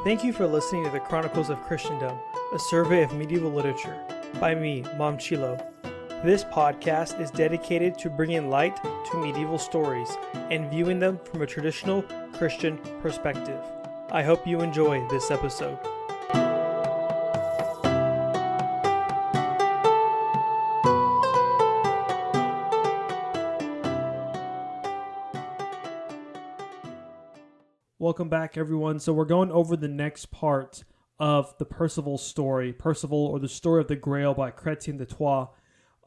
Thank you for listening to the Chronicles of Christendom, a survey of medieval literature, by me, Mom Chilo. This podcast is dedicated to bringing light to medieval stories and viewing them from a traditional Christian perspective. I hope you enjoy this episode. Welcome back, everyone. So we're going over the next part of the Perceval story, Perceval or the Story of the Grail by Chretien de Troyes.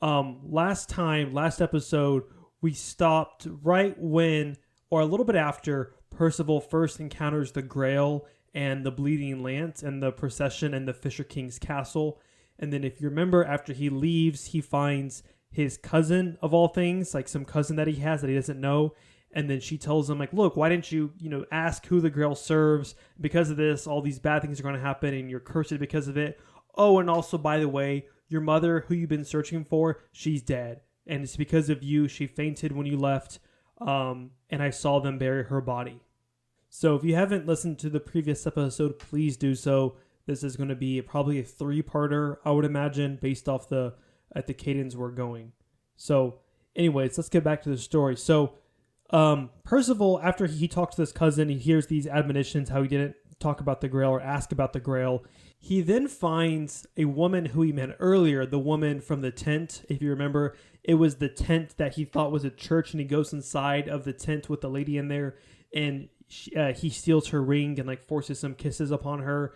Last episode, we stopped right when, or a little bit after, Perceval first encounters the Grail and the Bleeding Lance and the procession and the Fisher King's castle. And then if you remember, after he leaves, he finds his cousin of all things, like some cousin that he has that he doesn't know. And then she tells him, like, look, why didn't you, ask who the Grail serves? Because of this, all these bad things are going to happen and you're cursed because of it. Oh, and also, by the way, your mother, who you've been searching for, she's dead. And it's because of you. She fainted when you left, and I saw them bury her body. So if you haven't listened to the previous episode, please do so. This is going to be probably a 3-parter, I would imagine, based off at the cadence we're going. So anyways, let's get back to the story. So Perceval, after he talks to this cousin, he hears these admonitions, how he didn't talk about the Grail or ask about the Grail. He then finds a woman who he met earlier, the woman from the tent. If you remember, it was the tent that he thought was a church, and he goes inside of the tent with the lady in there, and he steals her ring and forces some kisses upon her.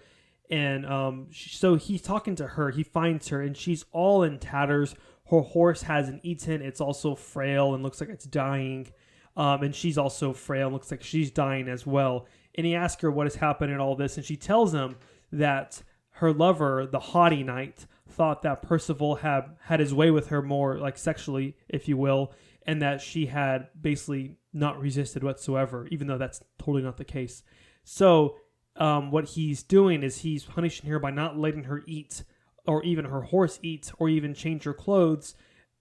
And so he's talking to her. He finds her, and she's all in tatters. Her horse hasn't eaten. It's also frail and looks like it's dying. And she's also frail and looks like she's dying as well. And he asks her what has happened and all this, and she tells him that her lover, the haughty knight, thought that Perceval had his way with her more sexually, if you will, and that she had basically not resisted whatsoever, even though that's totally not the case. So what he's doing is he's punishing her by not letting her eat, or even her horse eat, or even change her clothes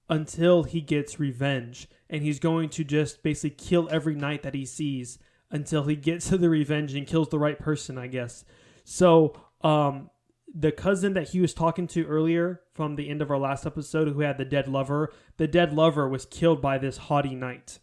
until he gets revenge. And he's going to just basically kill every knight that he sees until he gets to the revenge and kills the right person, I guess. So the cousin that he was talking to earlier from the end of our last episode, who had the dead lover was killed by this haughty knight.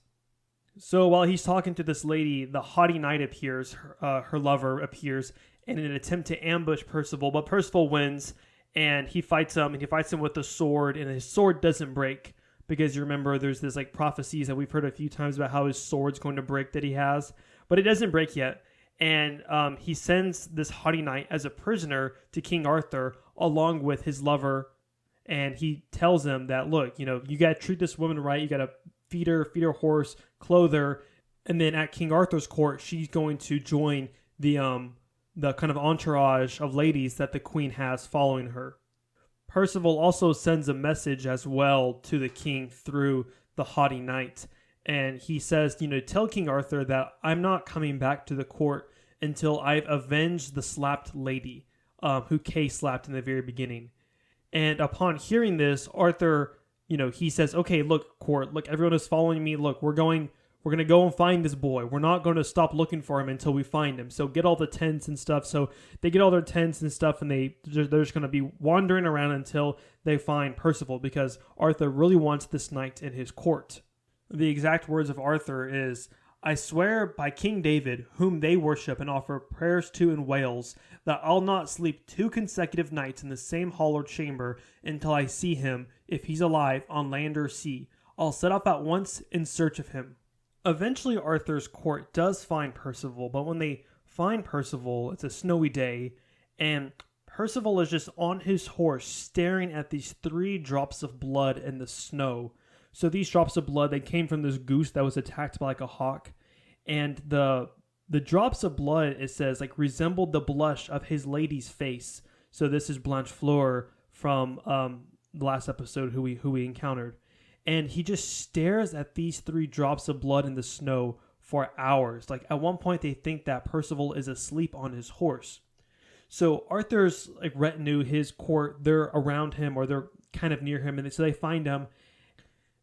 So while he's talking to this lady, the haughty knight appears, her lover appears in an attempt to ambush Perceval, but Perceval wins, and he fights him with a sword, and his sword doesn't break. Because you remember, there's this prophecies that we've heard a few times about how his sword's going to break that he has, but it doesn't break yet. And he sends this haughty knight as a prisoner to King Arthur along with his lover, and he tells him that, look, you got to treat this woman right. You got to feed her horse, clothe her, and then at King Arthur's court, she's going to join the kind of entourage of ladies that the queen has following her. Perceval also sends a message as well to the king through the haughty knight. And he says, tell King Arthur that I'm not coming back to the court until I've avenged the slapped lady, who Kay slapped in the very beginning. And upon hearing this, Arthur, he says, okay, look, court, look, everyone is following me. Look, we're going to go and find this boy. We're not going to stop looking for him until we find him. So get all the tents and stuff. So they get all their tents and stuff, and they're just going to be wandering around until they find Perceval, because Arthur really wants this knight in his court. The exact words of Arthur is, I swear by King David, whom they worship and offer prayers to in Wales, that I'll not sleep 2 consecutive nights in the same hall or chamber until I see him, if he's alive, on land or sea. I'll set off at once in search of him. Eventually, Arthur's court does find Perceval, but when they find Perceval, it's a snowy day, and Perceval is just on his horse staring at these 3 drops of blood in the snow. So these drops of blood, they came from this goose that was attacked by a hawk, and the drops of blood, it says, resembled the blush of his lady's face. So this is Blanchefleur from the last episode who we encountered. And he just stares at these 3 drops of blood in the snow for hours. At one point, they think that Perceval is asleep on his horse. So Arthur's retinue, his court, they're around him, or they're kind of near him, and so they find him.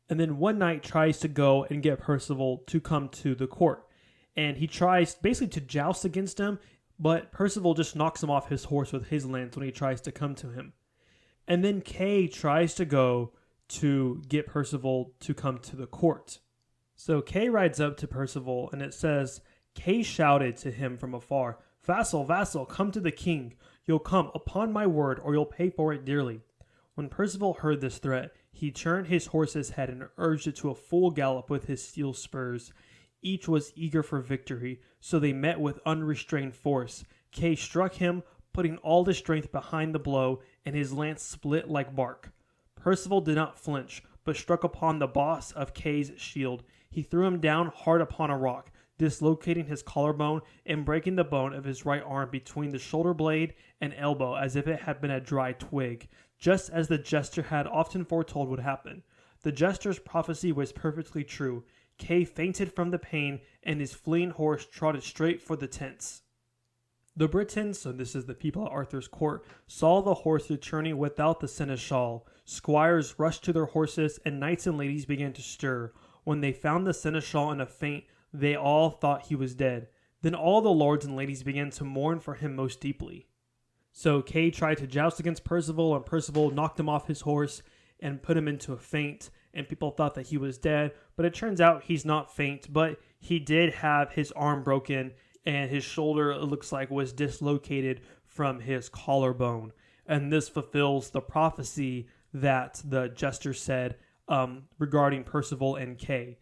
And then one knight tries to go and get Perceval to come to the court. And he tries basically to joust against him, but Perceval just knocks him off his horse with his lance when he tries to come to him. And then Kay tries to go to get Perceval to come to the court. So Kay rides up to Perceval, and it says, Kay shouted to him from afar, "Vassal, vassal, come to the king. You'll come, upon my word, or you'll pay for it dearly." When Perceval heard this threat, he turned his horse's head and urged it to a full gallop with his steel spurs. Each was eager for victory, so they met with unrestrained force. Kay struck him, putting all his strength behind the blow, and his lance split like bark. Perceval did not flinch, but struck upon the boss of Kay's shield. He threw him down hard upon a rock, dislocating his collarbone and breaking the bone of his right arm between the shoulder blade and elbow as if it had been a dry twig, just as the jester had often foretold would happen. The jester's prophecy was perfectly true. Kay fainted from the pain, and his fleeing horse trotted straight for the tents. The Britons, so this is the people at Arthur's court, saw the horse returning without the seneschal. Squires rushed to their horses, and knights and ladies began to stir. When they found the seneschal in a faint, they all thought he was dead. Then all the lords and ladies began to mourn for him most deeply. So Kay tried to joust against Perceval, and Perceval knocked him off his horse and put him into a faint, and people thought that he was dead, but it turns out he's not faint, but he did have his arm broken, and his shoulder, it looks like, was dislocated from his collarbone. And this fulfills the prophecy that the jester said regarding Perceval and Kay.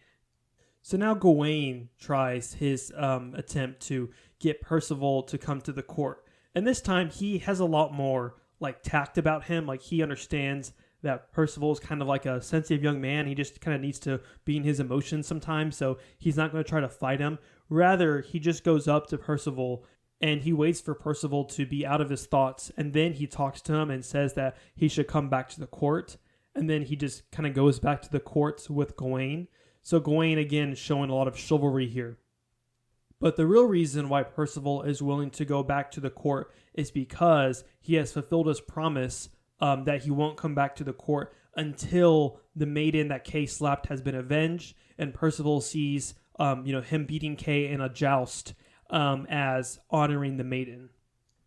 So now Gawain tries his attempt to get Perceval to come to the court. And this time he has a lot more tact about him. He understands that Perceval is kind of like a sensitive young man. He just kind of needs to be in his emotions sometimes. So he's not going to try to fight him. Rather, he just goes up to Perceval and he waits for Perceval to be out of his thoughts. And then he talks to him and says that he should come back to the court. And then he just kind of goes back to the courts with Gawain. So Gawain, again, showing a lot of chivalry here. But the real reason why Perceval is willing to go back to the court is because he has fulfilled his promise that he won't come back to the court until the maiden that Kay slapped has been avenged, and Perceval sees him beating Kay in a joust as honoring the maiden.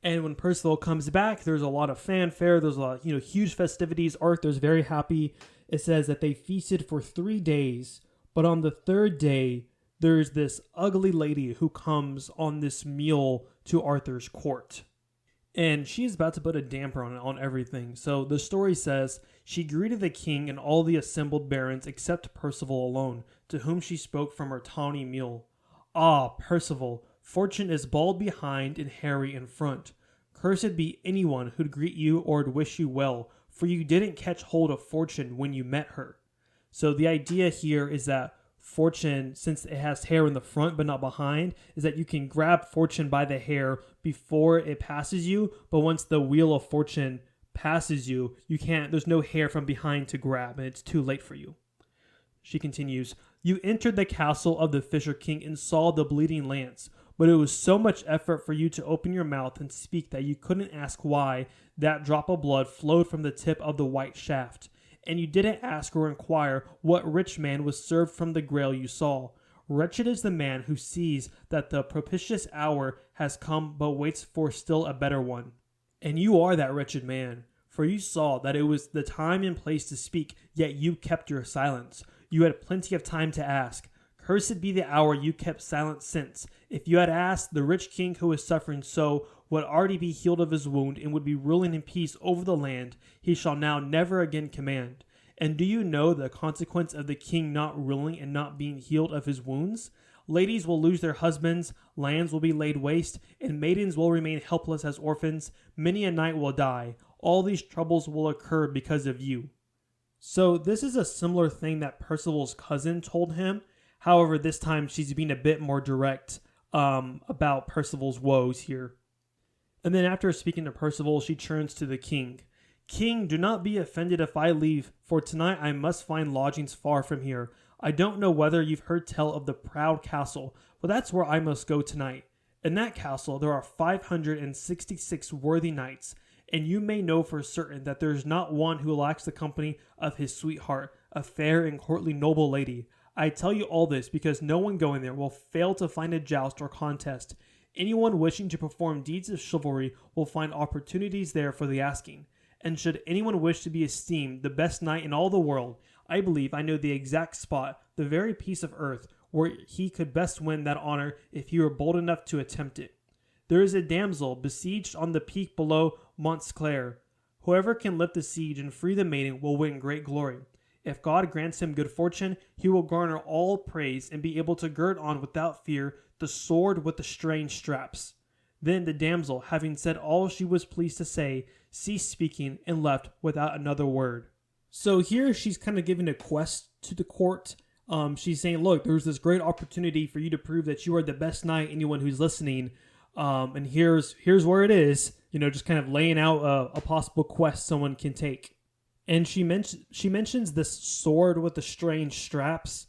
And when Perceval comes back, there's a lot of fanfare. There's a lot, huge festivities. Arthur's very happy. It says that they feasted for 3 days, but on the third day, there's this ugly lady who comes on this meal to Arthur's court. And she's about to put a damper on everything. So the story says, she greeted the king and all the assembled barons except Perceval alone, to whom she spoke from her tawny meal. "Ah, Perceval, fortune is bald behind and hairy in front. Cursed be anyone who'd greet you or'd wish you well, for you didn't catch hold of fortune when you met her." So the idea here is that fortune, since it has hair in the front but not behind, is that you can grab fortune by the hair before it passes you, but once the wheel of fortune passes you, there's no hair from behind to grab, and it's too late for you. She continues, "You entered the castle of the Fisher King and saw the bleeding lance, but it was so much effort for you to open your mouth and speak that you couldn't ask why that drop of blood flowed from the tip of the white shaft. And you didn't ask or inquire what rich man was served from the Grail you saw. Wretched is the man who sees that the propitious hour has come but waits for still a better one. And you are that wretched man, for you saw that it was the time and place to speak, yet you kept your silence. You had plenty of time to ask. Cursed be the hour you kept silent since. If you had asked, the rich king who is suffering so would already be healed of his wound and would be ruling in peace over the land he shall now never again command. And do you know the consequence of the king not ruling and not being healed of his wounds? Ladies will lose their husbands, lands will be laid waste, and maidens will remain helpless as orphans. Many a knight will die. All these troubles will occur because of you." So this is a similar thing that Perceval's cousin told him. However, this time she's being a bit more direct about Perceval's woes here. And then after speaking to Perceval, she turns to the king. "King, do not be offended if I leave, for tonight I must find lodgings far from here. I don't know whether you've heard tell of the Proud Castle, but that's where I must go tonight. In that castle there are 566 worthy knights, and you may know for certain that there is not one who lacks the company of his sweetheart, a fair and courtly noble lady. I tell you all this because no one going there will fail to find a joust or contest. Anyone wishing to perform deeds of chivalry will find opportunities there for the asking. And should anyone wish to be esteemed the best knight in all the world, I believe I know the exact spot, the very piece of earth, where he could best win that honor if he were bold enough to attempt it. There is a damsel besieged on the peak below Montclair. Whoever can lift the siege and free the maiden will win great glory. If God grants him good fortune, he will garner all praise and be able to gird on without fear the sword with the strange straps. Then the damsel, having said all she was pleased to say, ceased speaking and left without another word. So here she's kind of giving a quest to the court. She's saying, look, there's this great opportunity for you to prove that you are the best knight, anyone who's listening. And here's where it is, just kind of laying out a possible quest someone can take. And she mentions this sword with the strange straps.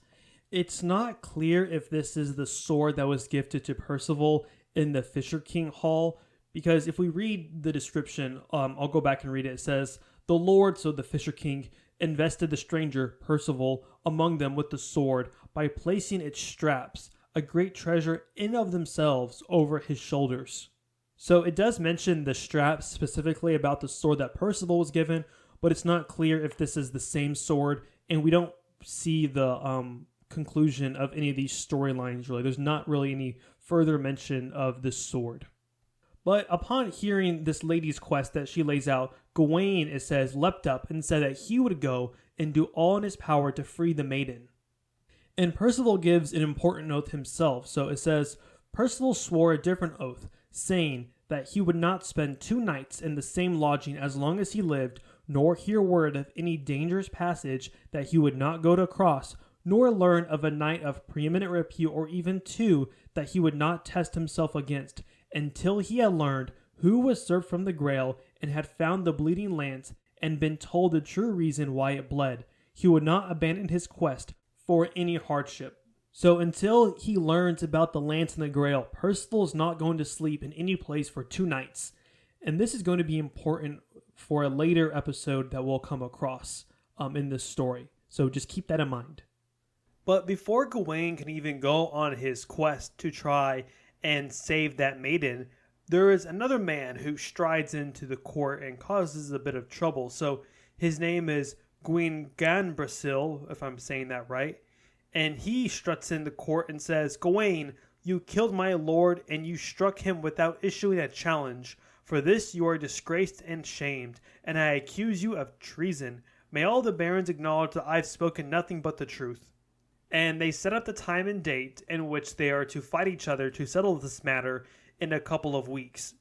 It's not clear if this is the sword that was gifted to Perceval in the Fisher King Hall, because if we read the description, I'll go back and read it. It says, the Lord, so the Fisher King, invested the stranger, Perceval, among them with the sword by placing its straps, a great treasure in of themselves, over his shoulders. So it does mention the straps specifically about the sword that Perceval was given, but it's not clear if this is the same sword, and we don't see the conclusion of any of these storylines, really. There's not really any further mention of this sword. But upon hearing this lady's quest that she lays out, Gawain, it says, leapt up and said that he would go and do all in his power to free the maiden. And Perceval gives an important oath himself. So it says, Perceval swore a different oath, saying that he would not spend 2 nights in the same lodging as long as he lived, nor hear word of any dangerous passage that he would not go to cross, nor learn of a knight of preeminent repute, or even 2 that he would not test himself against, until he had learned who was served from the Grail, and had found the bleeding lance, and been told the true reason why it bled. He would not abandon his quest for any hardship. So until he learns about the lance and the Grail, Perceval is not going to sleep in any place for 2 nights. And this is going to be important for a later episode that we'll come across in this story. So just keep that in mind. But before Gawain can even go on his quest to try and save that maiden, there is another man who strides into the court and causes a bit of trouble. So his name is Gawain, if I'm saying that right. And he struts in the court and says, Gawain, you killed my lord, and you struck him without issuing a challenge. For this you are disgraced and shamed, and I accuse you of treason. May all the barons acknowledge that I've spoken nothing but the truth. And they set up the time and date in which they are to fight each other to settle this matter in a couple of weeks.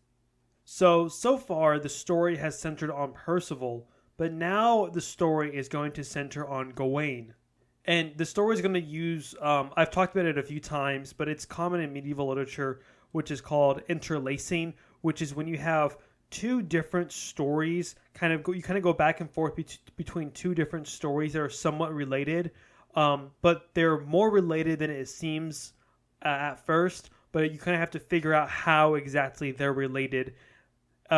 So far the story has centered on Perceval, but now the story is going to center on Gawain. And the story is going to use, I've talked about it a few times, but it's common in medieval literature, which is called interlacing, which is when you have 2 different stories, you kind of go back and forth between 2 different stories that are somewhat related, but they're more related than it seems at first, but you kind of have to figure out how exactly they're related.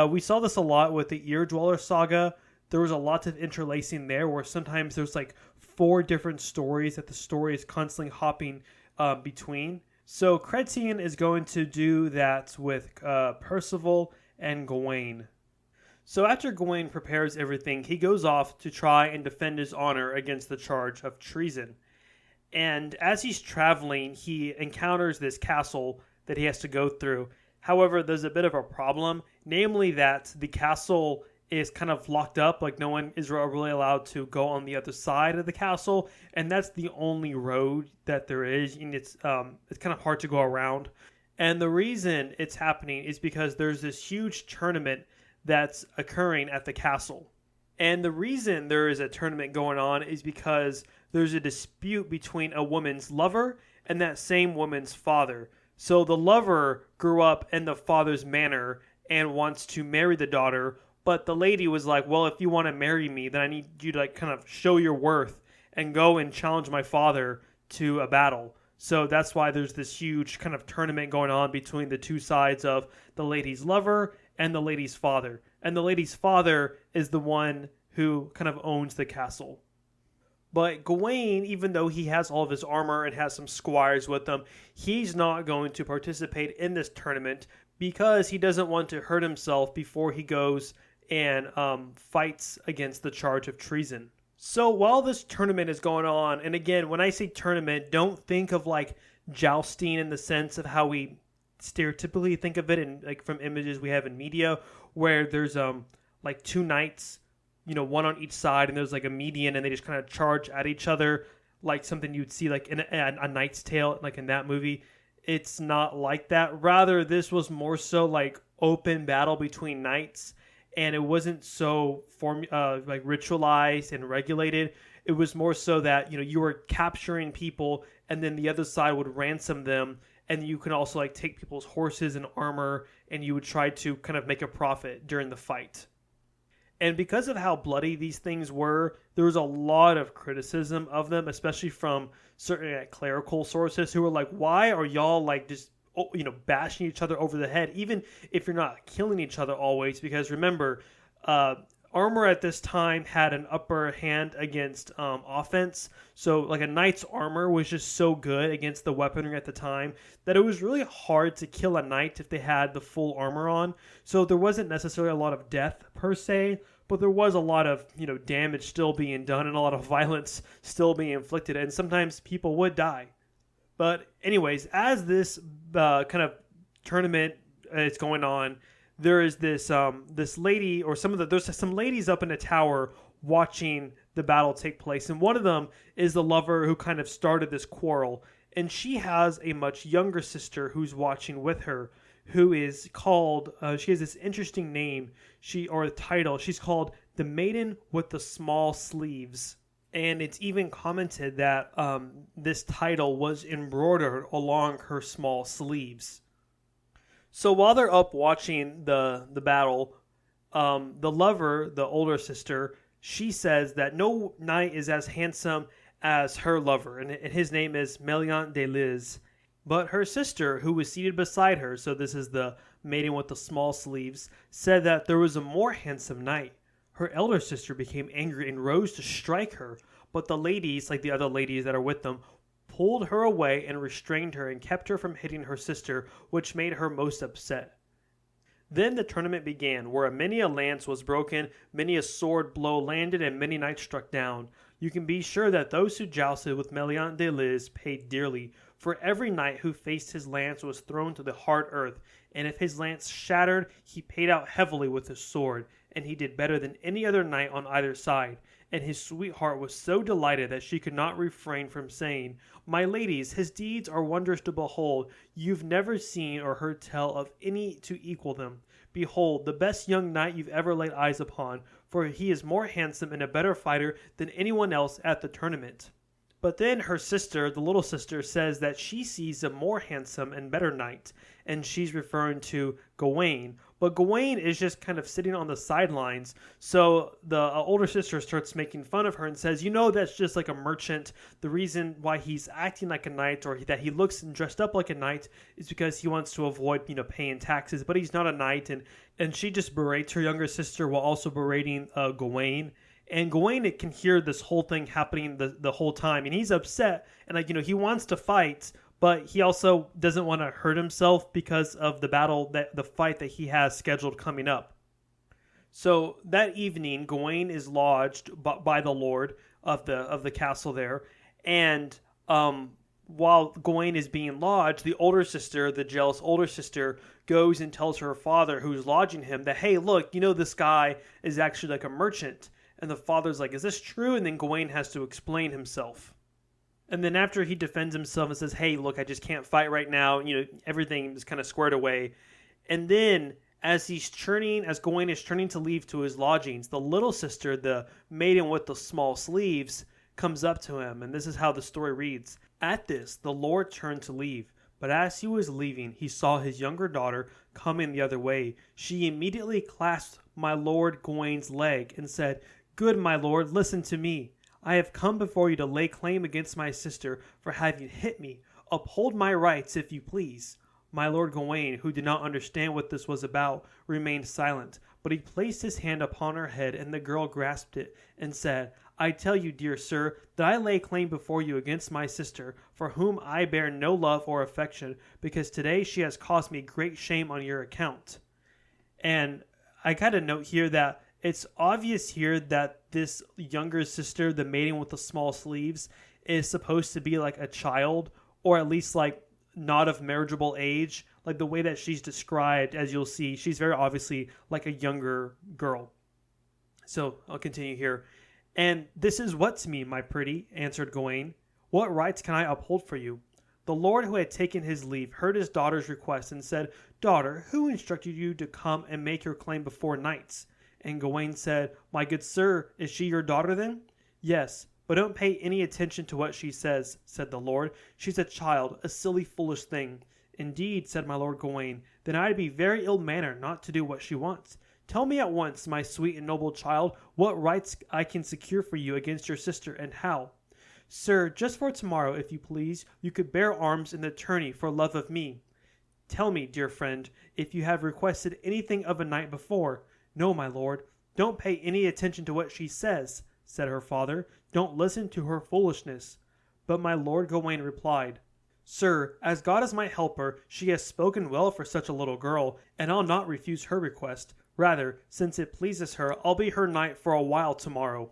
We saw this a lot with the Ear Dweller saga. There was a lot of interlacing there where sometimes there's like 4 different stories that the story is constantly hopping between. So Chretien is going to do that with Perceval and Gawain. So after Gawain prepares everything, he goes off to try and defend his honor against the charge of treason. And as he's traveling, he encounters this castle that he has to go through. However, there's a bit of a problem, namely that the castle is kind of locked up, like no one is really allowed to go on the other side of the castle, and that's the only road that there is, and it's kind of hard to go around. And the reason it's happening is because there's this huge tournament that's occurring at the castle. And the reason there is a tournament going on is because there's a dispute between a woman's lover and that same woman's father. So the lover grew up in the father's manor and wants to marry the daughter, but the lady was like, well, if you want to marry me, then I need you to kind of show your worth and go and challenge my father to a battle. So that's why there's this huge kind of tournament going on between the 2 sides of the lady's lover and the lady's father. And the lady's father is the one who kind of owns the castle. But Gawain, even though he has all of his armor and has some squires with him, he's not going to participate in this tournament because he doesn't want to hurt himself before he goes and fights against the charge of treason. So while this tournament is going on, and again, when I say tournament, don't think of like jousting in the sense of how we stereotypically think of it, and like from images we have in media, where there's like two knights, one on each side, and there's like a median, and they just kind of charge at each other, like something you'd see like in a Knight's Tale, like in that movie. It's not like that. Rather, this was more so like open battle between knights. And it wasn't so like ritualized and regulated. It was more so that you were capturing people, and then the other side would ransom them, and you can also like take people's horses and armor, and you would try to kind of make a profit during the fight. And because of how bloody these things were, there was a lot of criticism of them, especially from certain clerical sources who were like, "Why are y'all like just bashing each other over the head, even if you're not killing each other always?" Because remember, armor at this time had an upper hand against offense. So like a knight's armor was just so good against the weaponry at the time that it was really hard to kill a knight if they had the full armor on. So there wasn't necessarily a lot of death per se, but there was a lot of damage still being done and a lot of violence still being inflicted, and sometimes people would die. But anyways, as this kind of tournament is going on, there is this this lady, or there's some ladies up in a tower watching the battle take place, and one of them is the lover who kind of started this quarrel, and she has a much younger sister who's watching with her, who is called she has this interesting name, title. She's called the Maiden with the Small Sleeves. And it's even commented that this title was embroidered along her small sleeves. So while they're up watching the battle, the lover, the older sister, she says that no knight is as handsome as her lover, and his name is Meliant de Liz. But her sister, who was seated beside her, so this is the maiden with the small sleeves, said that there was a more handsome knight. Her elder sister became angry and rose to strike her, but the ladies, like the other ladies that are with them, pulled her away and restrained her and kept her from hitting her sister, which made her most upset. Then the tournament began, where many a lance was broken, many a sword blow landed, and many knights struck down. You can be sure that those who jousted with Meliant de Liz paid dearly, for every knight who faced his lance was thrown to the hard earth, and if his lance shattered, he paid out heavily with his sword, and he did better than any other knight on either side. And his sweetheart was so delighted that she could not refrain from saying, "My ladies, his deeds are wondrous to behold. You've never seen or heard tell of any to equal them. Behold, the best young knight you've ever laid eyes upon, for he is more handsome and a better fighter than anyone else at the tournament." But then her sister, the little sister, says that she sees a more handsome and better knight, and she's referring to Gawain. But Gawain is just kind of sitting on the sidelines, so the older sister starts making fun of her and says, that's just like a merchant. The reason why he's acting like a knight, or that he looks and dressed up like a knight, is because he wants to avoid, paying taxes, but he's not a knight. And she just berates her younger sister while also berating Gawain. And Gawain can hear this whole thing happening the whole time, and he's upset, and he wants to fight, but he also doesn't want to hurt himself because of the fight that he has scheduled coming up. So that evening, Gawain is lodged by the lord of the castle there, and while Gawain is being lodged, the older sister, the jealous older sister, goes and tells her father, who's lodging him, that, "Hey, look, this guy is actually like a merchant." And the father's like, "Is this true?" And then Gawain has to explain himself. And then after he defends himself and says, "Hey, look, I just can't fight right now," everything is kind of squared away. And then as Gawain is turning to leave to his lodgings, the little sister, the maiden with the small sleeves, comes up to him. And this is how the story reads. At this, the lord turned to leave. But as he was leaving, he saw his younger daughter coming the other way. She immediately clasped my lord Gawain's leg and said, "Good my lord, listen to me. I have come before you to lay claim against my sister for having hit me. Uphold my rights, if you please." My lord Gawain, who did not understand what this was about, remained silent. but he placed his hand upon her head, and the girl grasped it and said, I tell you, dear sir, that I lay claim before you against my sister, for whom I bear no love or affection, because today she has caused me great shame on your account. And I got to note here that it's obvious here that this younger sister, the maiden with the small sleeves, is supposed to be like a child, or at least like not of marriageable age. Like the way that she's described, as you'll see, she's very obviously like a younger girl. So I'll continue here. And this is what to me, my pretty, answered Gawain. What rights can I uphold for you? The lord who had taken his leave heard his daughter's request and said, Daughter, who instructed you to come and make your claim before knights? And Gawain said, My good sir, is she your daughter then? Yes, but don't pay any attention to what she says, said the lord. She's a child, a silly, foolish thing. Indeed, said my lord Gawain, then I'd be very ill-mannered not to do what she wants. Tell me at once, my sweet and noble child, what rights I can secure for you against your sister, and how. Sir, just for tomorrow, if you please, you could bear arms in the tourney for love of me. Tell me, dear friend, if you have requested anything of a knight before. No, my lord, don't pay any attention to what she says, said her father. Don't listen to her foolishness. But my lord Gawain replied, Sir, as God is my helper, she has spoken well for such a little girl, and I'll not refuse her request. Rather, since it pleases her, I'll be her knight for a while tomorrow.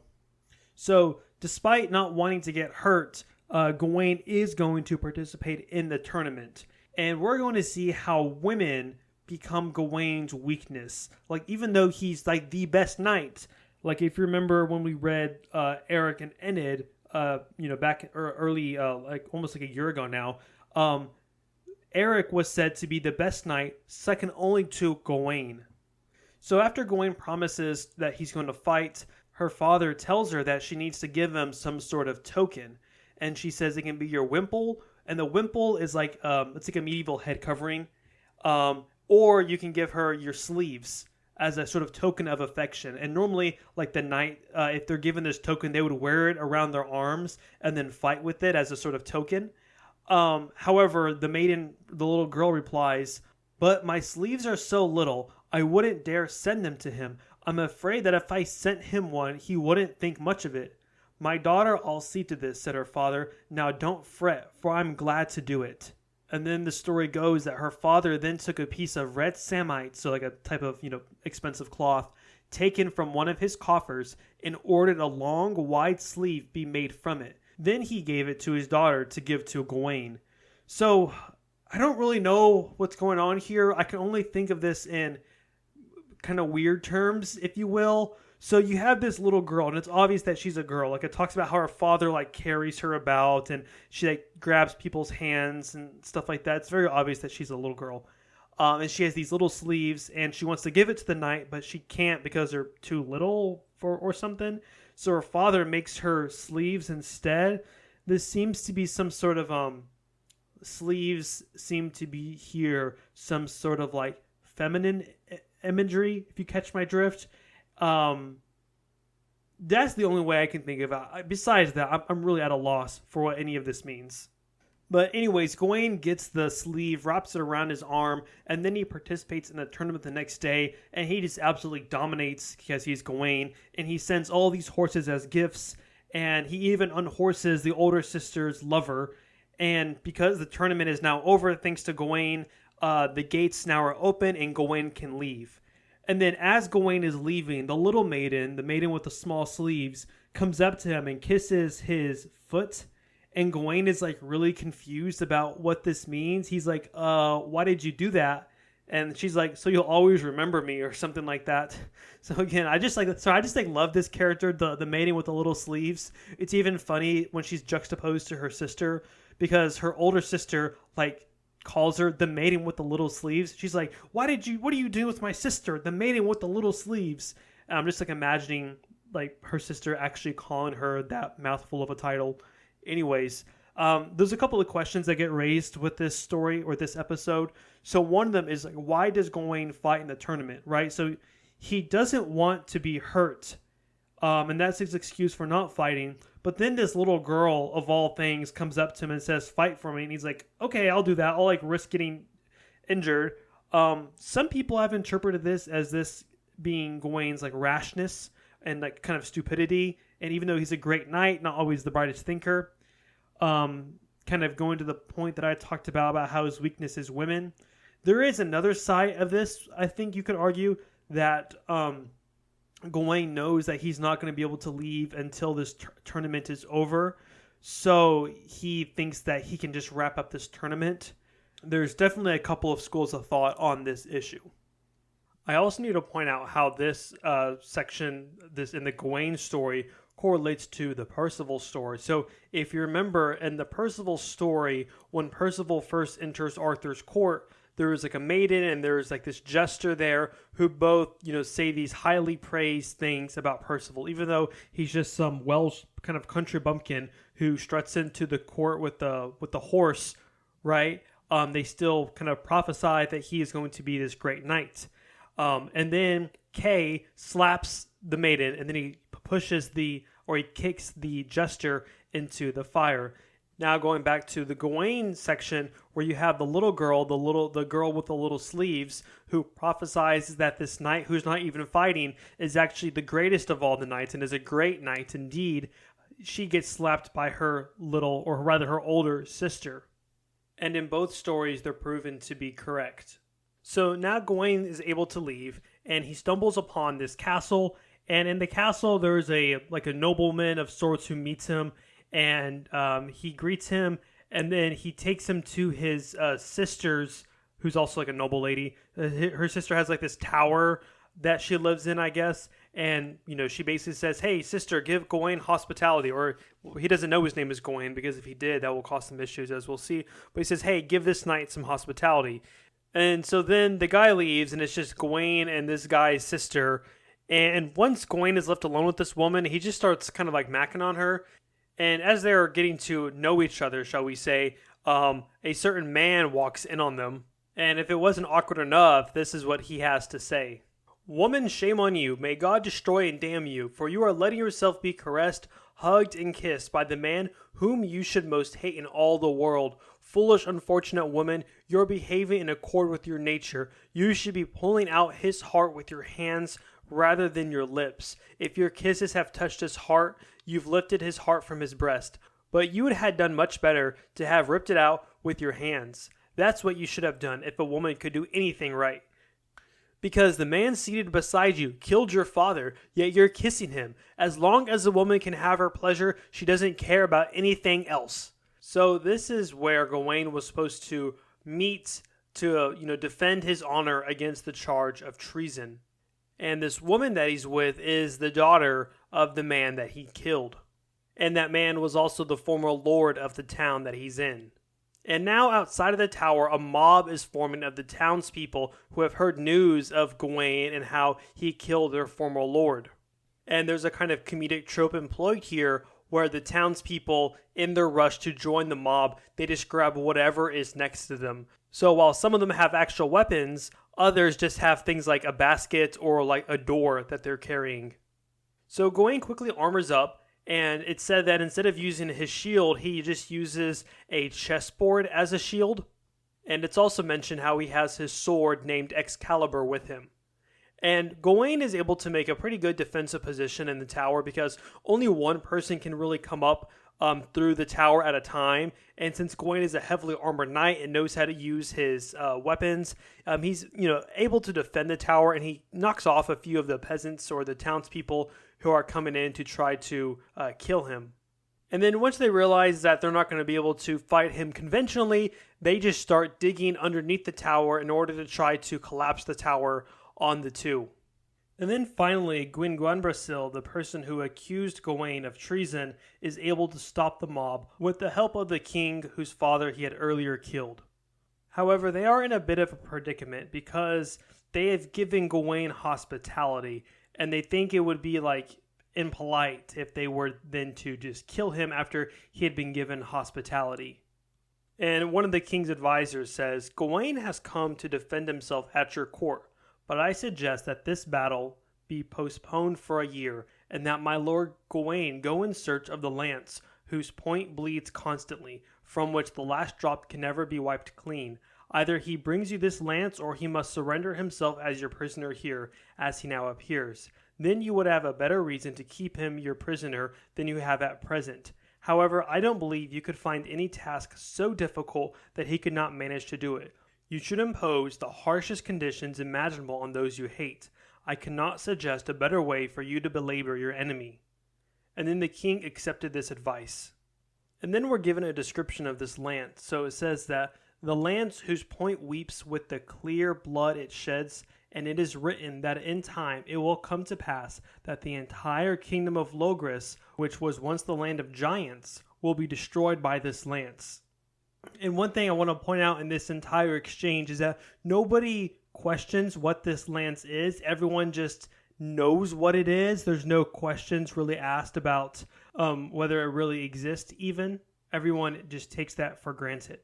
So, despite not wanting to get hurt, Gawain is going to participate in the tournament. And we're going to see how women become Gawain's weakness. Like, even though he's like the best knight, like if you remember when we read Eric and Enid, back early, like almost like a year ago now, Eric was said to be the best knight, second only to Gawain. So after Gawain promises that he's going to fight, her father tells her that she needs to give him some sort of token. And she says it can be your wimple, and the wimple is like, it's like a medieval head covering. Or you can give her your sleeves as a sort of token of affection. And normally, like the knight, if they're given this token, they would wear it around their arms and then fight with it as a sort of token. However, the little girl replies, But my sleeves are so little, I wouldn't dare send them to him. I'm afraid that if I sent him one, he wouldn't think much of it. My daughter, I'll see to this, said her father. Now don't fret, for I'm glad to do it. And then the story goes that her father then took a piece of red samite, so like a type of, expensive cloth, taken from one of his coffers, and ordered a long, wide sleeve be made from it. Then he gave it to his daughter to give to Gawain. So, I don't really know what's going on here. I can only think of this in kind of weird terms, if you will. So you have this little girl, and it's obvious that she's a girl. Like, it talks about how her father, carries her about, and she, grabs people's hands and stuff like that. It's very obvious that she's a little girl. And she has these little sleeves, and she wants to give it to the knight, but she can't because they're too little or something. So her father makes her sleeves instead. This seems to be some sort of, sleeves seem to be here, some sort of, feminine imagery, if you catch my drift. That's the only way I can think of it. Besides that, I'm really at a loss for what any of this means. But anyways, Gawain gets the sleeve, wraps it around his arm, and then he participates in the tournament the next day, and he just absolutely dominates because he's Gawain, and he sends all these horses as gifts, and he even unhorses the older sister's lover. And because the tournament is now over, thanks to Gawain, the gates now are open, and Gawain can leave. And then as Gawain is leaving, the little maiden, the maiden with the small sleeves, comes up to him and kisses his foot. And Gawain is really confused about what this means. He's like, why did you do that? And she's like, so you'll always remember me, or something like that. So again, I just love this character, the maiden with the little sleeves. It's even funny when she's juxtaposed to her sister, because her older sister, calls her the maiden with the little sleeves. She's like, what are you doing with my sister, the maiden with the little sleeves? And I'm just imagining her sister actually calling her that mouthful of a title. Anyways, there's a couple of questions that get raised with this story or this episode. So one of them is why does Gawain fight in the tournament, right? So he doesn't want to be hurt. And that's his excuse for not fighting. But then this little girl, of all things, comes up to him and says, fight for me. And he's like, okay, I'll do that. I'll risk getting injured. Some people have interpreted this as this being Gawain's like rashness and like kind of stupidity. And even though he's a great knight, not always the brightest thinker, kind of going to the point that I talked about how his weakness is women. There is another side of this. I think you could argue that Gawain knows that he's not going to be able to leave until this tournament is over. So he thinks that he can just wrap up this tournament. There's definitely a couple of schools of thought on this issue. I also need to point out how this section, this in the Gawain story, correlates to the Perceval story. So if you remember in the Perceval story, when Perceval first enters Arthur's court, there is like a maiden and there's like this jester there who both, say these highly praised things about Perceval, even though he's just some Welsh kind of country bumpkin who struts into the court with the horse, right? They still kind of prophesy that he is going to be this great knight. And then Kay slaps the maiden, and then he he kicks the jester into the fire. Now going back to the Gawain section, where you have the little girl, the girl with the little sleeves, who prophesies that this knight, who's not even fighting, is actually the greatest of all the knights and is a great knight indeed. She gets slapped by her her older sister. And in both stories, they're proven to be correct. So now Gawain is able to leave, and he stumbles upon this castle. And in the castle, there's a nobleman of sorts who meets him, and he greets him, and then he takes him to his sister's, who's also like a noble lady. Her sister has like this tower that she lives in, I guess. And, she basically says, hey, sister, give Gawain hospitality. Or he doesn't know his name is Gawain, because if he did, that will cause some issues, as we'll see. But he says, hey, give this knight some hospitality. And so then the guy leaves, and it's just Gawain and this guy's sister. And once Gawain is left alone with this woman, he just starts kind of like macking on her. And as they're getting to know each other, shall we say, a certain man walks in on them. And if it wasn't awkward enough, this is what he has to say. Woman, shame on you. May God destroy and damn you, for you are letting yourself be caressed, hugged, and kissed by the man whom you should most hate in all the world. Foolish, unfortunate woman, you're behaving in accord with your nature. You should be pulling out his heart with your hands rather than your lips. If your kisses have touched his heart, you've lifted his heart from his breast. But you would have done much better to have ripped it out with your hands. That's what you should have done if a woman could do anything right. Because the man seated beside you killed your father, yet you're kissing him. As long as a woman can have her pleasure, she doesn't care about anything else. So this is where Gawain was supposed to meet to, defend his honor against the charge of treason. And this woman that he's with is the daughter of the man that he killed. And that man was also the former lord of the town that he's in. And now outside of the tower, a mob is forming of the townspeople who have heard news of Gawain and how he killed their former lord. And there's a kind of comedic trope employed here where the townspeople, in their rush to join the mob, they just grab whatever is next to them. So while some of them have actual weapons, others just have things like a basket or like a door that they're carrying. So Gawain quickly armors up. And it said that instead of using his shield, he just uses a chessboard as a shield. And it's also mentioned how he has his sword named Excalibur with him. And Gawain is able to make a pretty good defensive position in the tower because only one person can really come up through the tower at a time. And since Gawain is a heavily armored knight and knows how to use his weapons, he's able to defend the tower, and he knocks off a few of the peasants or the townspeople who are coming in to try to kill him. And then once they realize that they're not going to be able to fight him conventionally, they just start digging underneath the tower in order to try to collapse the tower on the two. And then finally, Gwynbrasil, the person who accused Gawain of treason, is able to stop the mob with the help of the king whose father he had earlier killed. However, they are in a bit of a predicament because they have given Gawain hospitality, and they think it would be impolite if they were then to just kill him after he had been given hospitality. And one of the king's advisors says, Gawain has come to defend himself at your court, but I suggest that this battle be postponed for a year, and that my lord Gawain go in search of the lance, whose point bleeds constantly, from which the last drop can never be wiped clean. Either he brings you this lance, or he must surrender himself as your prisoner here, as he now appears. Then you would have a better reason to keep him your prisoner than you have at present. However, I don't believe you could find any task so difficult that he could not manage to do it. You should impose the harshest conditions imaginable on those you hate. I cannot suggest a better way for you to belabor your enemy." And then the king accepted this advice. And then we're given a description of this lance. So it says that the lance whose point weeps with the clear blood it sheds, and it is written that in time it will come to pass that the entire kingdom of Logris, which was once the land of giants, will be destroyed by this lance. And one thing I want to point out in this entire exchange is that nobody questions what this lance is. Everyone just knows what it is. There's no questions really asked about whether it really exists even. Everyone just takes that for granted.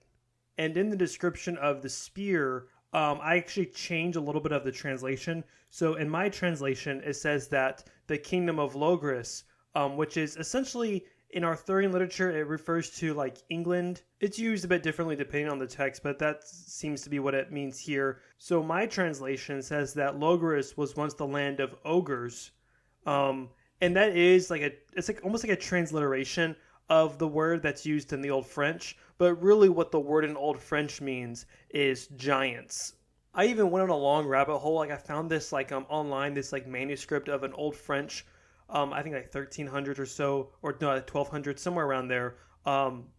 And in the description of the spear, I actually changed a little bit of the translation. So in my translation, it says that the kingdom of Logris, which is essentially in Arthurian literature, it refers to like England. It's used a bit differently depending on the text, but that seems to be what it means here. So my translation says that Logris was once the land of ogres. And that is it's like almost like a transliteration of the word that's used in the Old French, but really what the word in Old French means is giants. I even went on a long rabbit hole. Like I found this online, this manuscript of an Old French, I think 1300 or so, or no, 1200, somewhere around there,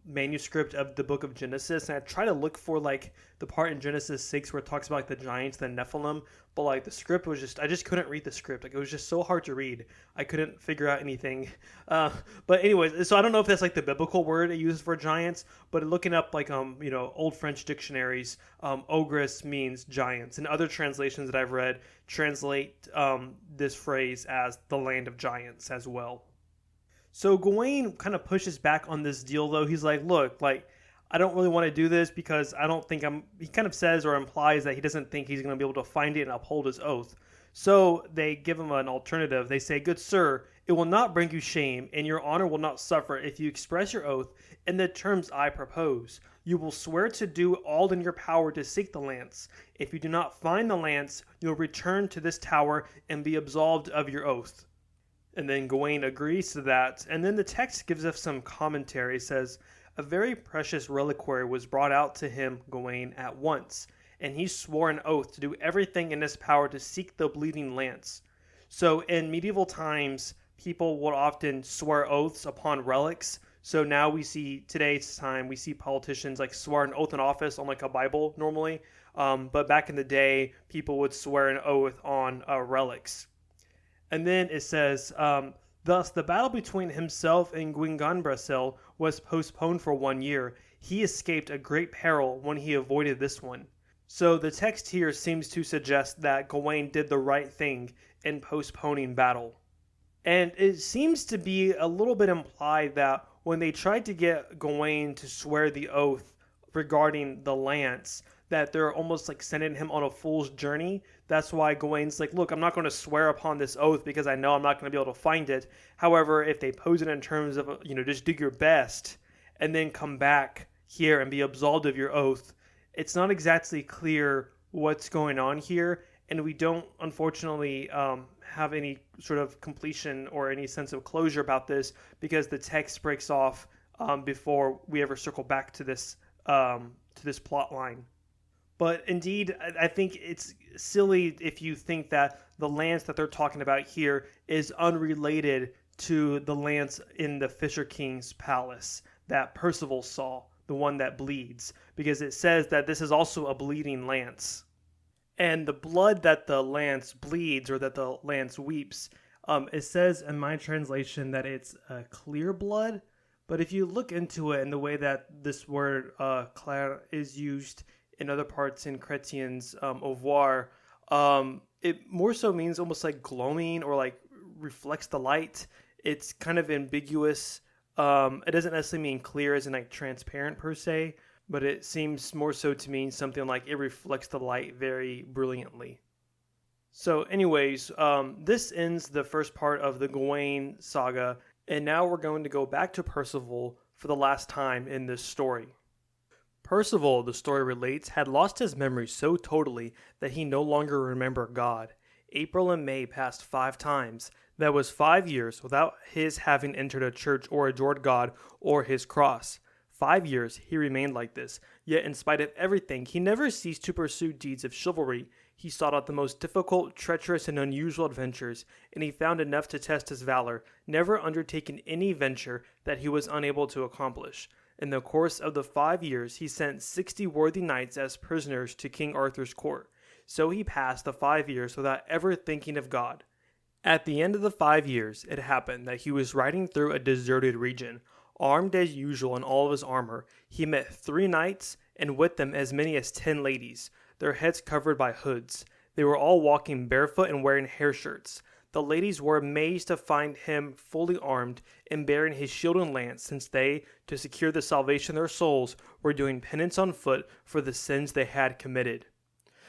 manuscript of the book of Genesis. And I tried to look for the part in Genesis 6 where it talks about the giants, the Nephilim, but the script was I just couldn't read the script. It was just so hard to read. I couldn't figure out anything. But anyways, so I don't know if that's the biblical word it uses for giants, but looking up Old French dictionaries, ogress means giants. And other translations that I've read translate this phrase as the land of giants as well. So Gawain kind of pushes back on this deal, though. He's like, look, I don't really want to do this because I don't think he kind of says or implies that he doesn't think he's going to be able to find it and uphold his oath. So they give him an alternative. They say, "Good sir, it will not bring you shame, and your honor will not suffer if you express your oath in the terms I propose. You will swear to do all in your power to seek the lance. If you do not find the lance, you will return to this tower and be absolved of your oath." And then Gawain agrees to that. And then the text gives us some commentary. It says, "A very precious reliquary was brought out to him, Gawain, at once, and he swore an oath to do everything in his power to seek the bleeding lance." So in medieval times, people would often swear oaths upon relics. So now we see politicians swear an oath in office on a Bible normally. But back in the day, people would swear an oath on relics. And then it says, "Thus the battle between himself and Guingambracel was postponed for 1 year. He escaped a great peril when he avoided this one." So the text here seems to suggest that Gawain did the right thing in postponing battle. And it seems to be a little bit implied that when they tried to get Gawain to swear the oath regarding the lance, that they're almost sending him on a fool's journey. That's why Gawain's look, I'm not going to swear upon this oath because I know I'm not going to be able to find it. However, if they pose it in terms of, just do your best and then come back here and be absolved of your oath, it's not exactly clear what's going on here. And we don't, unfortunately, have any sort of completion or any sense of closure about this because the text breaks off before we ever circle back to this plot line. But indeed, I think it's silly if you think that the lance that they're talking about here is unrelated to the lance in the Fisher King's palace that Perceval saw, the one that bleeds, because it says that this is also a bleeding lance. And the blood that the lance bleeds or that the lance weeps, it says in my translation that it's clear blood. But if you look into it in the way that this word clair is used in other parts in Chretien's oeuvre, it more so means almost glowing or reflects the light. It's kind of ambiguous. It doesn't necessarily mean clear as in transparent per se, but it seems more so to mean something like it reflects the light very brilliantly. So anyways, this ends the first part of the Gawain saga, and now we're going to go back to Perceval for the last time in this story. Perceval, the story relates, had lost his memory so totally that he no longer remembered God. April and May passed 5 times. That was 5 years without his having entered a church or adored God or his cross. 5 years he remained like this, yet in spite of everything, he never ceased to pursue deeds of chivalry. He sought out the most difficult, treacherous, and unusual adventures, and he found enough to test his valor, never undertaking any venture that he was unable to accomplish. In the course of the 5 years, he sent 60 worthy knights as prisoners to King Arthur's court. So he passed the 5 years without ever thinking of God. At the end of the 5 years, it happened that he was riding through a deserted region. Armed as usual in all of his armor, he met 3 knights, and with them as many as 10 ladies, their heads covered by hoods. They were all walking barefoot and wearing hair shirts. The ladies were amazed to find him fully armed and bearing his shield and lance, since they, to secure the salvation of their souls, were doing penance on foot for the sins they had committed.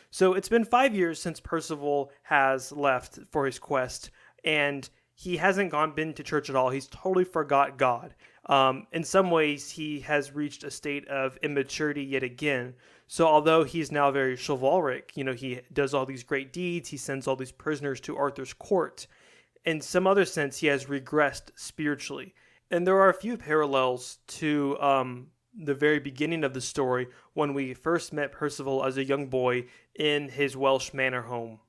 So it's been 5 years since Perceval has left for his quest, and he hasn't been to church at all. He's totally forgot God. In some ways, he has reached a state of immaturity yet again. So although he's now very chivalric, he does all these great deeds, he sends all these prisoners to Arthur's court. In some other sense, he has regressed spiritually. And there are a few parallels to the very beginning of the story when we first met Perceval as a young boy in his Welsh manor home.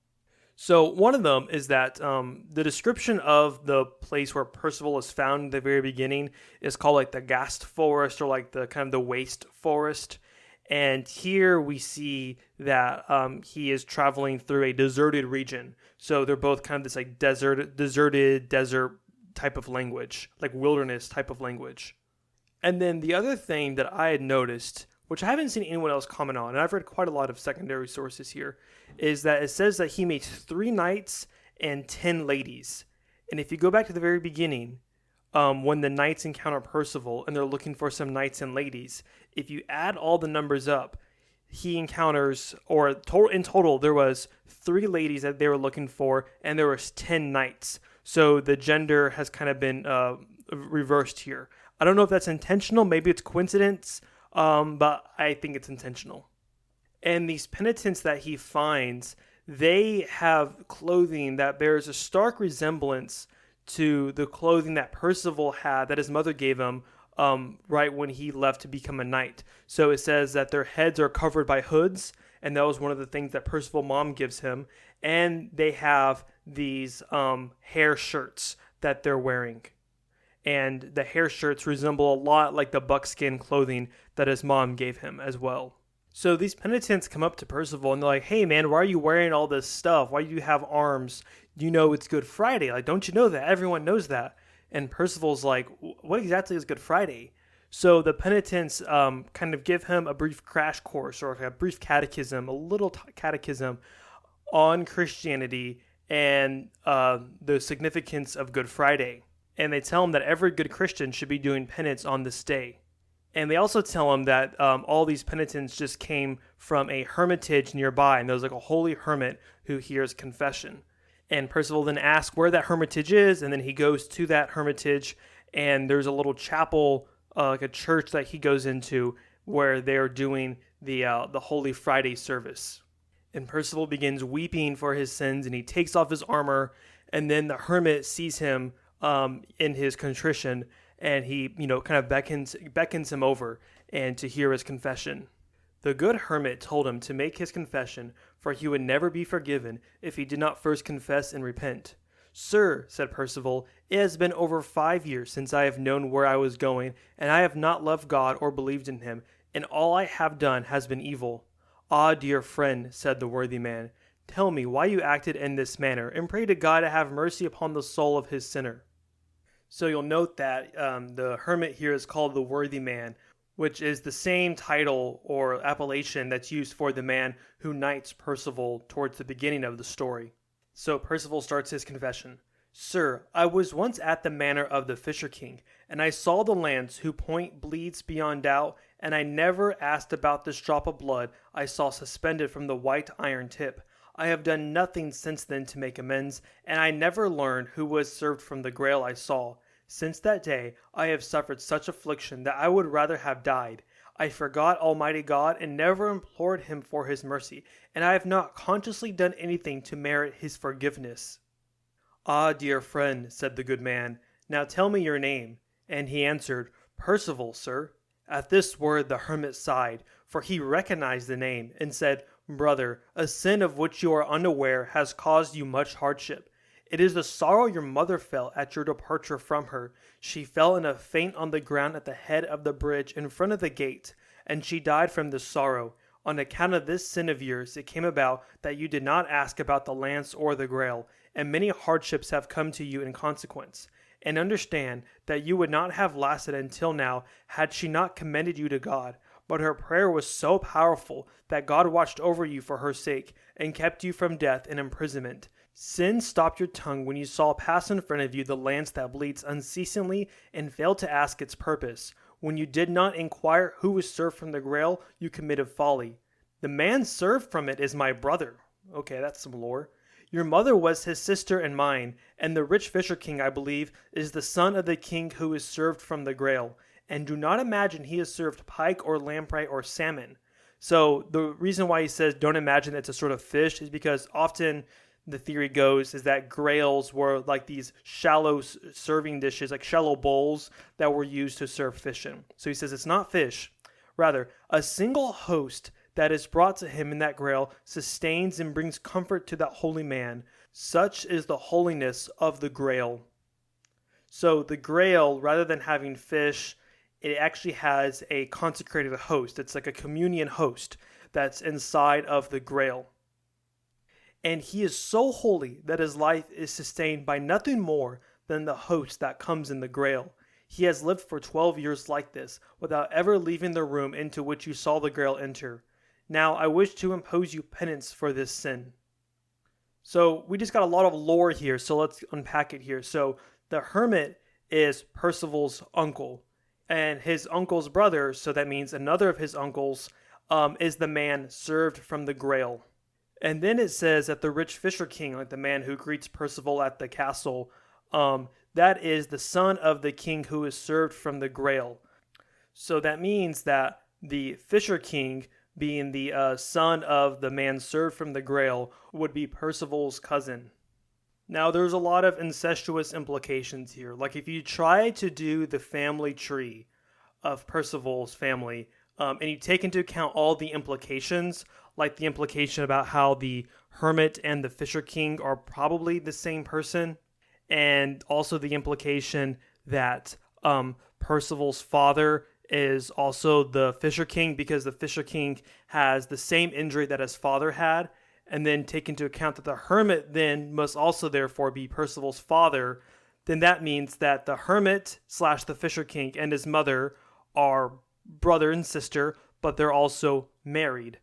So one of them is that the description of the place where Perceval is found in the very beginning is called like the Gast Forest, or like the kind of the waste forest. And here we see that he is traveling through a deserted region. So they're both kind of this like deserted desert type of language, like wilderness type of language. And then the other thing that I had noticed, which I haven't seen anyone else comment on, and I've read quite a lot of secondary sources here, is that it says that he meets 3 knights and 10 ladies. And if you go back to the very beginning, when the knights encounter Perceval and they're looking for some knights and ladies, if you add all the numbers up, he encounters, or in total, there was 3 ladies that they were looking for, and there was 10 knights. So the gender has kind of been reversed here. I don't know if that's intentional. Maybe it's coincidence, but I think it's intentional. And these penitents that he finds, they have clothing that bears a stark resemblance to the clothing that Perceval had, that his mother gave him right when he left to become a knight. So it says that their heads are covered by hoods, and that was one of the things that Perceval's mom gives him. And they have these hair shirts that they're wearing. And the hair shirts resemble a lot like the buckskin clothing that his mom gave him as well. So these penitents come up to Perceval and they're like, "Hey man, why are you wearing all this stuff? Why do you have arms? You know it's Good Friday. Like, don't you know that? Everyone knows that." And Perceval's like, "What exactly is Good Friday?" So the penitents kind of give him a brief crash course, or a brief catechism, a little catechism on Christianity and the significance of Good Friday. And they tell him that every good Christian should be doing penance on this day. And they also tell him that all these penitents just came from a hermitage nearby, and there was like a holy hermit who hears confession. And Perceval then asks where that hermitage is, and then he goes to that hermitage, and there's a little chapel, like a church that he goes into, where they're doing the Holy Friday service. And Perceval begins weeping for his sins, and he takes off his armor, and then the hermit sees him in his contrition, and he, kind of beckons him over and to hear his confession. The good hermit told him to make his confession, for he would never be forgiven if he did not first confess and repent. "Sir," said Perceval, "it has been over 5 years since I have known where I was going, and I have not loved God or believed in him, and all I have done has been evil." "Ah, dear friend," said the worthy man, "tell me why you acted in this manner, and pray to God to have mercy upon the soul of his sinner." So you'll note that the hermit here is called the worthy man, which is the same title or appellation that's used for the man who knights Perceval towards the beginning of the story. So Perceval starts his confession. "Sir, I was once at the manor of the Fisher King, and I saw the lance whose point bleeds beyond doubt, and I never asked about this drop of blood I saw suspended from the white iron tip. I have done nothing since then to make amends, and I never learned who was served from the Grail I saw. Since that day, I have suffered such affliction that I would rather have died. I forgot Almighty God and never implored him for his mercy, and I have not consciously done anything to merit his forgiveness." "Ah, dear friend," said the good man, "now tell me your name." And he answered, "Perceval, sir." At this word the hermit sighed, for he recognized the name, and said, "Brother, a sin of which you are unaware has caused you much hardship. It is the sorrow your mother felt at your departure from her. She fell in a faint on the ground at the head of the bridge in front of the gate, and she died from this sorrow. On account of this sin of yours, it came about that you did not ask about the lance or the Grail, and many hardships have come to you in consequence. And understand that you would not have lasted until now had she not commended you to God. But her prayer was so powerful that God watched over you for her sake, and kept you from death and imprisonment. Sin stopped your tongue when you saw pass in front of you the lance that bleeds unceasingly and failed to ask its purpose. When you did not inquire who was served from the Grail, you committed folly. The man served from it is my brother. Okay, that's some lore. Your mother was his sister and mine, and the rich fisher king, I believe, is the son of the king who is served from the Grail. And do not imagine he is served pike or lamprey or salmon. So the reason why he says don't imagine it's a sort of fish is because often the theory goes is that grails were like these shallow serving dishes, like shallow bowls that were used to serve fish in. So he says it's not fish. Rather, a single host that is brought to him in that grail sustains and brings comfort to that holy man. Such is the holiness of the Grail. So the Grail, rather than having fish, it actually has a consecrated host. It's like a communion host that's inside of the Grail. And he is so holy that his life is sustained by nothing more than the host that comes in the Grail. He has lived for 12 years like this, without ever leaving the room into which you saw the Grail enter. Now I wish to impose you penance for this sin. So we just got a lot of lore here, so let's unpack it here. So the hermit is Perceval's uncle, and his uncle's brother, so that means another of his uncles, is the man served from the Grail. And then it says that the rich fisher king, like the man who greets Perceval at the castle, that is the son of the king who is served from the Grail. So that means that the fisher king, being the son of the man served from the Grail, would be Perceval's cousin. Now there's a lot of incestuous implications here. Like if you try to do the family tree of Perceval's family, and you take into account all the implications, like the implication about how the hermit and the fisher king are probably the same person, and also the implication that Perceval's father is also the fisher king because the fisher king has the same injury that his father had, and then take into account that the hermit then must also therefore be Perceval's father, then that means that the hermit / the fisher king and his mother are brother and sister, but they're also married.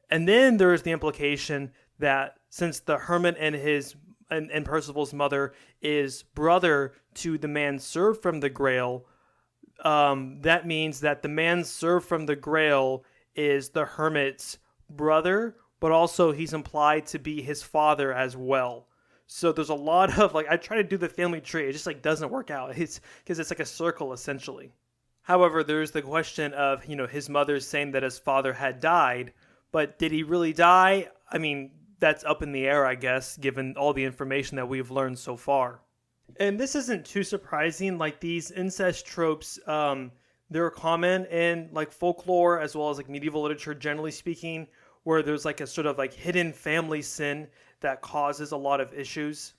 And then there is the implication that since the hermit and Perceval's mother is brother to the man served from the Grail, that means that the man served from the Grail is the hermit's brother, but also he's implied to be his father as well. So there's a lot of, I try to do the family tree, it just doesn't work out. It's because it's like a circle essentially. However, there's the question of, his mother saying that his father had died, but did he really die? I mean, that's up in the air, I guess, given all the information that we've learned so far. And this isn't too surprising. These incest tropes, they're common in folklore as well as medieval literature, generally speaking, where there's a sort of hidden family sin that causes a lot of issues.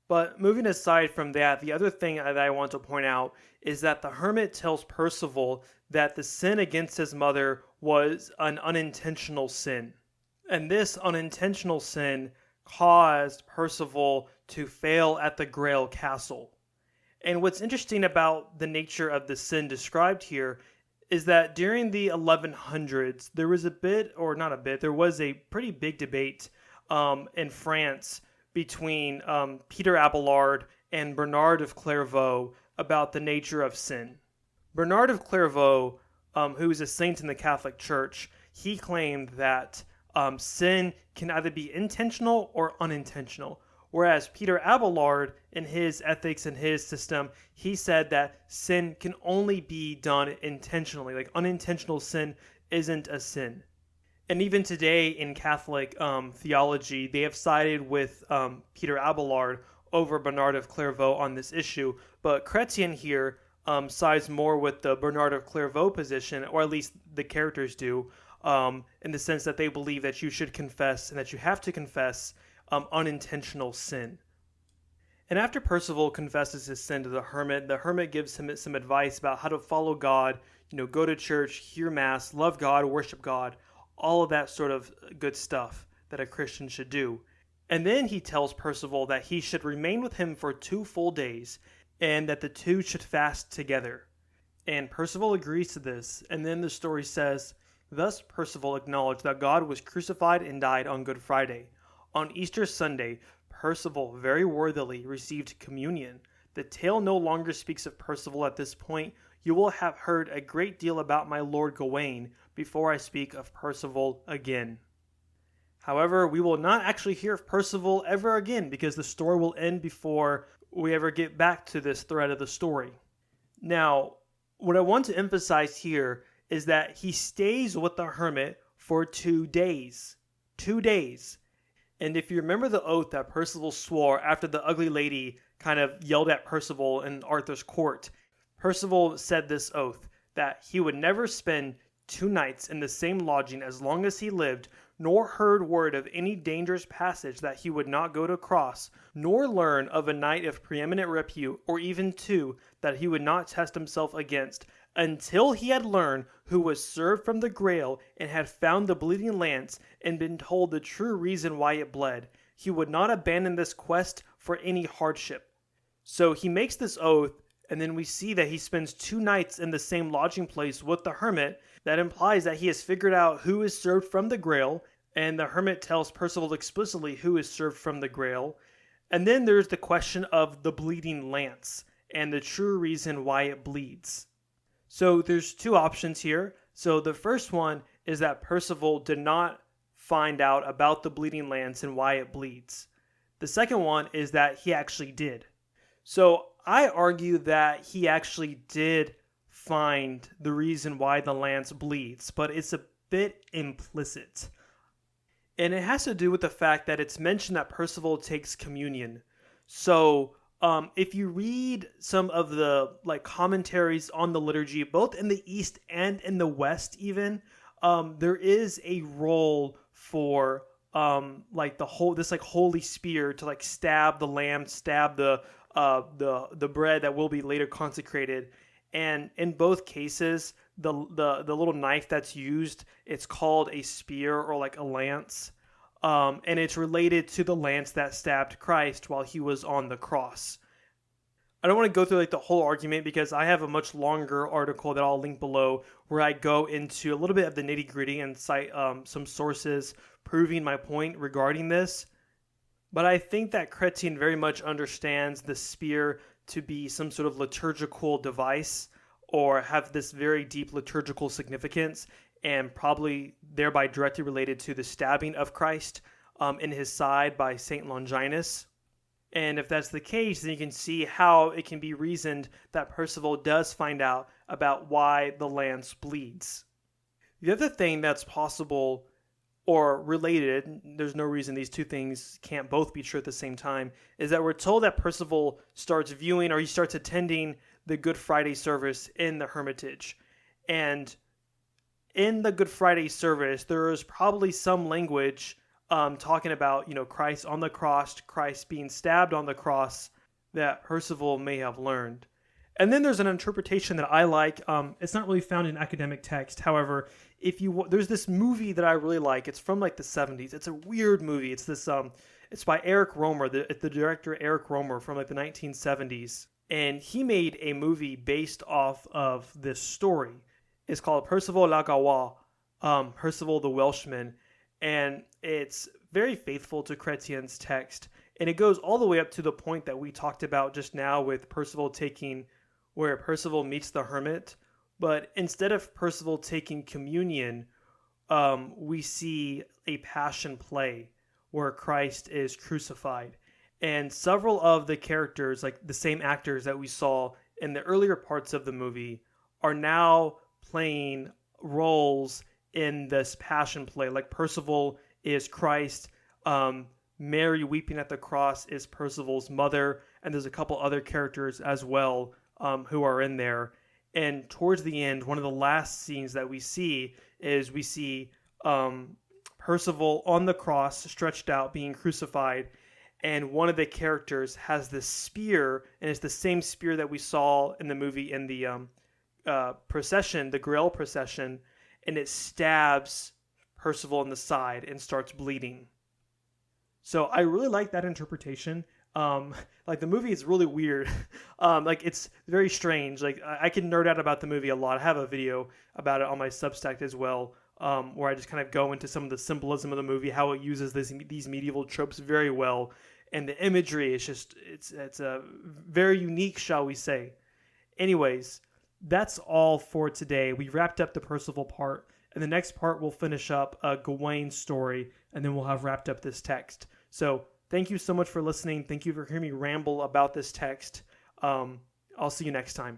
But moving aside from that, the other thing that I want to point out is that the hermit tells Perceval that the sin against his mother was an unintentional sin. And this unintentional sin caused Perceval to fail at the Grail castle. And what's interesting about the nature of the sin described here is that during the 1100s, there was there was a pretty big debate in France between Peter Abelard and Bernard of Clairvaux about the nature of sin. Bernard of Clairvaux, who is a saint in the Catholic Church, he claimed that sin can either be intentional or unintentional, Whereas Peter Abelard, in his ethics and his system, he said that sin can only be done intentionally. Like unintentional sin isn't a sin. And even today in Catholic theology, they have sided with Peter Abelard over Bernard of Clairvaux on this issue. But Chretien here sides more with the Bernard of Clairvaux position, or at least the characters do, in the sense that they believe that you should confess and that you have to confess unintentional sin. And after Perceval confesses his sin to the hermit gives him some advice about how to follow God, go to church, hear mass, love God, worship God, all of that sort of good stuff that a Christian should do. And then he tells Perceval that he should remain with him for 2 full days, and that the two should fast together. And Perceval agrees to this, and then the story says, "Thus Perceval acknowledged that God was crucified and died on Good Friday. On Easter Sunday, Perceval very worthily received communion. The tale no longer speaks of Perceval at this point. You will have heard a great deal about my lord Gawain before I speak of Perceval again." However, we will not actually hear of Perceval ever again, because the story will end before we ever get back to this thread of the story. Now, what I want to emphasize here is that he stays with the hermit for 2 days. 2 days. And if you remember the oath that Perceval swore after the ugly lady kind of yelled at Perceval in Arthur's court, Perceval said this oath, that he would never spend 2 nights in the same lodging as long as he lived, nor heard word of any dangerous passage that he would not go to cross, nor learn of a knight of preeminent repute, or even 2, that he would not test himself against, until he had learned who was served from the Grail, and had found the bleeding lance, and been told the true reason why it bled. He would not abandon this quest for any hardship. So he makes this oath, and then we see that he spends 2 nights in the same lodging place with the hermit. That implies that he has figured out who is served from the Grail, and the hermit tells Perceval explicitly who is served from the Grail. And then there's the question of the bleeding lance, and the true reason why it bleeds. So there's 2 options here. So the first one is that Perceval did not find out about the bleeding lance and why it bleeds. The second one is that he actually did. So I argue that he actually did find the reason why the lance bleeds, but it's a bit implicit. And it has to do with the fact that it's mentioned that Perceval takes communion. So if you read some of the commentaries on the liturgy, both in the East and in the West even, there is a role for this holy spear to stab the lamb, stab the bread that will be later consecrated. And in both cases, the little knife that's used, it's called a spear or a lance. And it's related to the lance that stabbed Christ while he was on the cross. I don't want to go through the whole argument, because I have a much longer article that I'll link below where I go into a little bit of the nitty gritty and cite some sources proving my point regarding this. But I think that Chretien very much understands the spear to be some sort of liturgical device, or have this very deep liturgical significance, and probably thereby directly related to the stabbing of Christ in his side by Saint Longinus. And if that's the case, then you can see how it can be reasoned that Perceval does find out about why the lance bleeds. The other thing that's possible or related, there's no reason these 2 things can't both be true at the same time, is that we're told that Perceval starts viewing, or he starts attending, the Good Friday service in the hermitage. And in the Good Friday service, there is probably some language talking about, Christ on the cross, Christ being stabbed on the cross, that Perceval may have learned. And then there's an interpretation that I like. It's not really found in academic text. However, there's this movie that I really like. It's from the 70s. It's a weird movie. It's this it's by Eric Romer, the director Eric Romer from the 1970s. And he made a movie based off of this story. It's called Perceval la Gawain, Perceval the Welshman. And it's very faithful to Chretien's text. And it goes all the way up to the point that we talked about just now with Perceval where Perceval meets the hermit. But instead of Perceval taking communion, we see a passion play where Christ is crucified. And several of the characters, like the same actors that we saw in the earlier parts of the movie, are now playing roles in this passion play. Like Perceval is Christ, Mary weeping at the cross is Perceval's mother, and there's a couple other characters as well who are in there. And towards the end, one of the last scenes that we see is we see Perceval on the cross, stretched out, being crucified, and one of the characters has this spear, and it's the same spear that we saw in the movie in the procession, the Grail procession, and it stabs Perceval in the side and starts bleeding. So I really like that interpretation. Like the movie is really weird. Like it's very strange. Like I can nerd out about the movie a lot. I have a video about it on my Substack as well, where I just kind of go into some of the symbolism of the movie, how it uses these medieval tropes very well, and the imagery is just it's a very unique, shall we say. Anyways, that's all for today. We wrapped up the Perceval part, and the next part we'll finish up Gawain's story, and then we'll have wrapped up this text. So thank you so much for listening. Thank you for hearing me ramble about this text. I'll see you next time.